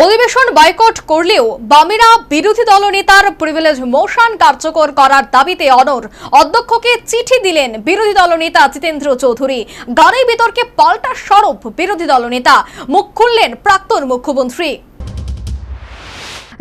অধিবেশন বয়কট করলেও বামেরা বিরোধী দলনেতার প্রিভিলেজ মোশন কার্যকর করার দাবিতে অনড়। অধ্যক্ষকে চিঠি দিলেন বিরোধী দলনেতা জিতেন্দ্র চৌধুরী। গাড়ি বিতর্কে পাল্টা সরব বিরোধী দলনেতা, মুখ খুললেন প্রাক্তন মুখ্যমন্ত্রী।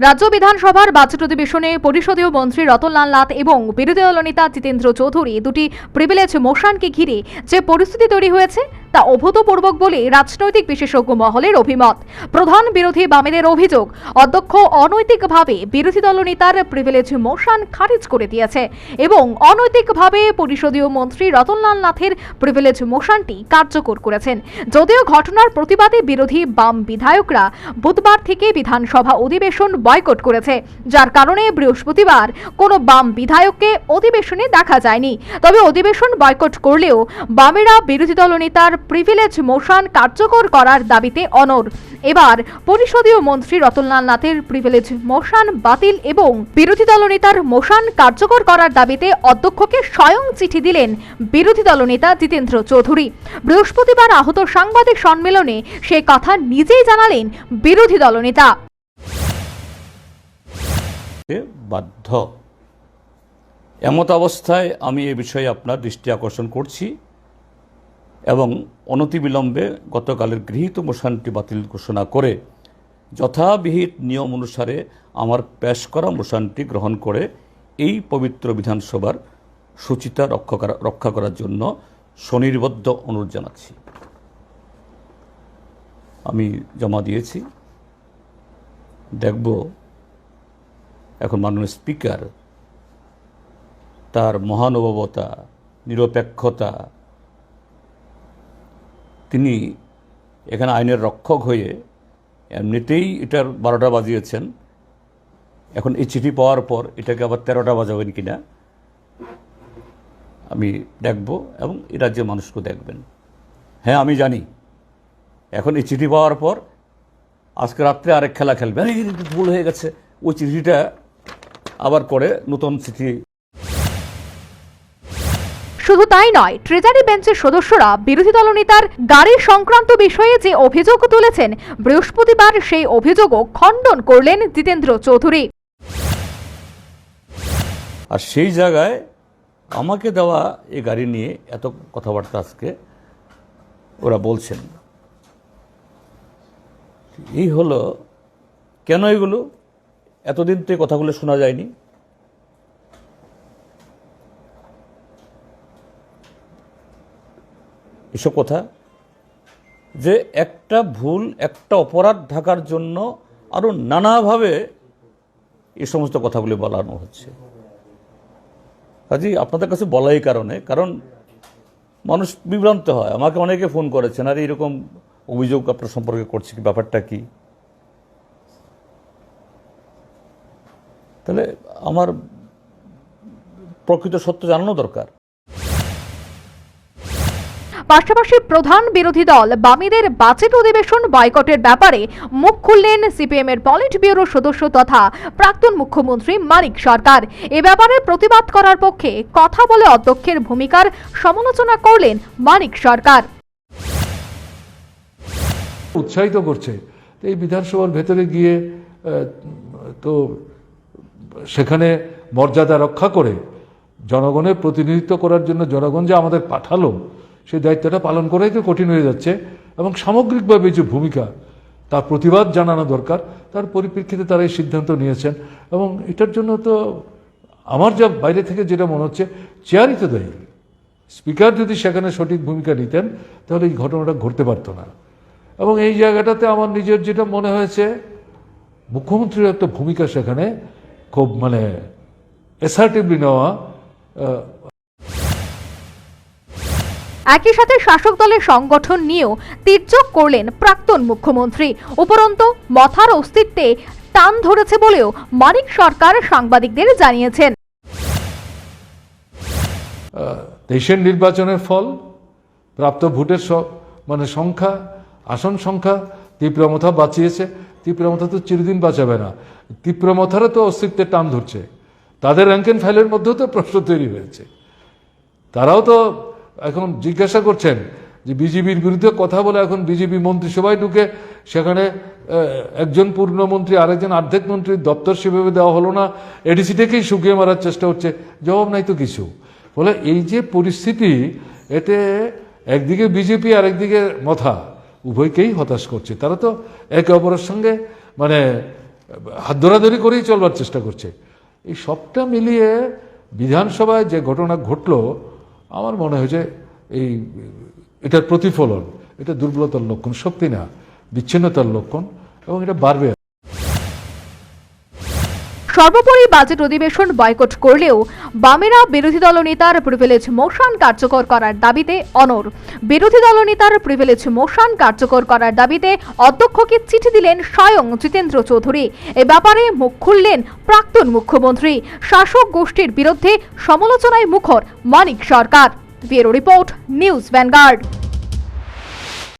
রাজ্য বিধানসভার বাজেট অধিবেশনে পরিষদীয় মন্ত্রী রতনলাল নাথ এবং বিরোধী দলনেতা জিতেন্দ্র চৌধুরী দুটি প্রিভিলেজ মোশনকে ঘিরে যে পরিস্থিতি তৈরি হয়েছে তা অভূতপূর্বক বলে রাজনৈতিক বিশেষজ্ঞ মহলের অভিমত। প্রধান বিরোধী বামেদের অভিযোগ, অধ্যক্ষ অনৈতিকভাবে বিরোধী দলনেতার প্রিভিলেজ মোশন খারিজ করে দিয়েছে এবং অনৈতিকভাবে পরিষদীয় মন্ত্রী রতনলাল নাথের প্রিভিলেজ মোশনটি কার্যকর করেছেন। যদিও ঘটনার প্রতিবাদে বিরোধী বাম বিধায়করা বুধবার থেকে বিধানসভা অধিবেশন বয়কট করেছে, যার কারণে বৃহস্পতিবার কোনো বাম বিধায়ককে অধিবেশনে দেখা যায়নি। তবে অধিবেশন বয়কট করলেও বামেরা বিরোধী দলনেতার প্রিভিলেজ মোশন কার্যকর করার দাবিতে অনড়। এবার পরিষদীয় মন্ত্রী রতনলাল নাথের প্রিভিলেজ মোশন বাতিল এবং বিরোধী দলনেতার মোশন কার্যকর করার দাবিতে অধ্যক্ষকে স্বয়ং চিঠি দিলেন বিরোধী দলনেতা জিতেন্দ্র চৌধুরী। বৃহস্পতিবার আহত সাংবাদিক সম্মেলনে সে কথা নিজেই জানালেন বিরোধী দলনেতা। বাধ্য এমত অবস্থায় আমি এ বিষয়ে আপনার দৃষ্টি আকর্ষণ করছি এবং অনতিবিলম্বে গতকালের গৃহীত মোশনটি বাতিল ঘোষণা করে যথাবিহিত নিয়ম অনুসারে আমার পেশ করা মোশনটি গ্রহণ করে এই পবিত্র বিধানসভার শুচিতা রক্ষা করার জন্য স্বনির্বদ্ধ অনুরোধ জানাচ্ছি। আমি জমা দিয়েছি, দেখব এখন মাননীয় স্পিকার তার মহানুভবতা, নিরপেক্ষতা, তিনি এখানে আইনের রক্ষক হয়ে এমনিতেই এটার 12টা বাজিয়েছেন, এখন এই চিঠি পাওয়ার পর এটাকে আবার 13টা বাজাবেন কিনা আমি দেখব এবং এই রাজ্যের মানুষকে দেখবেন। হ্যাঁ, আমি জানি এখন এই চিঠি পাওয়ার পর আজকে রাত্রে আরেক খেলা খেলবেন, ভুল হয়ে গেছে, ওই চিঠিটা আবার করে নতুন চিঠি। শুধু তাই নয়, ট্রেজারি বেঞ্চের সদস্যরা বিরোধী দলনেতার গাড়ি সংক্রান্ত বিষয়ে যে অভিযোগ তুলেছেন, বৃহস্পতিবার সেই অভিযোগও খণ্ডন করলেন জিতেন্দ্র চৌধুরী। আর সেই জায়গায় আমাকে দেওয়া এই গাড়ি নিয়ে এত কথাবার্তা আজকে ওরা বলছেন, এই হলো কেন? এগুলো এতদিন তো এই কথাগুলো শোনা যায়নি। এসব কথা যে একটা ভুল, একটা অপরাধ ঢাকার জন্য আরো নানাভাবে এই সমস্ত কথাগুলি বলানো হচ্ছে। কাজেই আপনাদের কাছে বলাই কারণ মানুষ বিভ্রান্ত হয়। আমাকে অনেকে ফোন করেছেন, আর এরকম অভিযোগ আপনার সম্পর্কে করছে, কি ব্যাপারটা কি? তাহলে আমার প্রকৃত সত্য জানানো দরকার। পাশাপাশি প্রধান বিরোধী দল বামেদের বাজেট অধিবেশন বয়কটের ব্যাপারে মুখ খুললেন সিপিএম এর পলিট ব্যুরো সদস্য তথা প্রাক্তন মুখ্যমন্ত্রী মানিক সরকার। এ ব্যাপারে প্রতিবাদ করার পক্ষে কথা বলে অধ্যক্ষের ভূমিকার সমালোচনা করলেন মানিক সরকার। উৎসাহিত করছে এই বিধানসভার ভেতরে গিয়ে তো সেখানে মর্যাদা রক্ষা করে জনগণের প্রতিনিধিত্ব করার জন্য জনগণ যে আমাদের পাঠালো, সেই দায়িত্বটা পালন করাই তো কঠিন হয়ে যাচ্ছে এবং সামগ্রিকভাবে যে ভূমিকা, তার প্রতিবাদ জানানো দরকার, তার পরিপ্রেক্ষিতে তারা এই সিদ্ধান্ত নিয়েছেন। এবং এটার জন্য তো আমার যা বাইরে থেকে যেটা মনে হচ্ছে, চেয়ারই তো দায়ী। স্পিকার যদি সেখানে সঠিক ভূমিকা নিতেন তাহলে এই ঘটনাটা ঘটতে পারতো না। এবং এই জায়গাটাতে আমার নিজের যেটা মনে হয়েছে, মুখ্যমন্ত্রীর একটা ভূমিকা সেখানে খুব অ্যাসার্টিভলি নেওয়া। একই সাথে শাসক দলের সংগঠন নিয়েও তীর্যক করলেন প্রাক্তন মুখ্যমন্ত্রী। উপরন্তু মথার অস্তিত্বে টান ধরেছে বলেও মানিক সরকার সাংবাদিকদের জানিয়েছেন। দেশের নির্বাচনের ফল, প্রাপ্ত ভোটের সংখ্যা, আসন সংখ্যা তীব্রমথা বাঁচিয়েছে। তীব্রমথা তো চিরদিন বাঁচাবে না, তীব্রমথারও তো অস্তিত্বে টান ধরছে। তাদের র্যাঙ্ক এন্ড ফাইলের মধ্যেও তো প্রশ্ন তৈরি হয়েছে। তারাও তো এখন জিজ্ঞাসা করছেন যে বিজেপির বিরুদ্ধে কথা বলে এখন বিজেপি মন্ত্রিসভায় ঢুকে সেখানে একজন পূর্ণমন্ত্রী আরেকজন অর্ধেক মন্ত্রীর দপ্তর সেভাবে দেওয়া হলো না, এডিসিটাকেই শুকিয়ে মারার চেষ্টা হচ্ছে, জবাব নাই তো কিছু। ফলে এই যে পরিস্থিতি, এতে একদিকে বিজেপি আর একদিকে মথা উভয়কেই হতাশ করছে। তারা তো একে অপরের সঙ্গে মানে হাত ধরাধরি করেই চলবার চেষ্টা করছে। এই সবটা মিলিয়ে বিধানসভায় যে ঘটনা ঘটলো, আমার মনে হয়েছে এটার প্রতিফলন, এটা দুর্বলতার লক্ষণ, শক্তি না, বিচ্ছিন্নতার লক্ষণ, এবং এটা বাড়বে। সর্বোপরি বাজেট অধিবেশন বয়কট করলেও বামেরা বিরোধী দলনেতার প্রিভিলেজ মোশন কার্যকর করার দাবিতে অনড়। বিরোধী দলনেতার প্রিভিলেজ মোশন কার্যকর করার দাবিতে অধ্যক্ষকে চিঠি দিলেন স্বয়ং জিতেন্দ্র চৌধুরী। এ ব্যাপারে মুখ খুললেন প্রাক্তন মুখ্যমন্ত্রী। শাসক গোষ্ঠীর বিরুদ্ধে সমালোচনায় মুখর Manik Sarkar. Bureau report, news vanguard.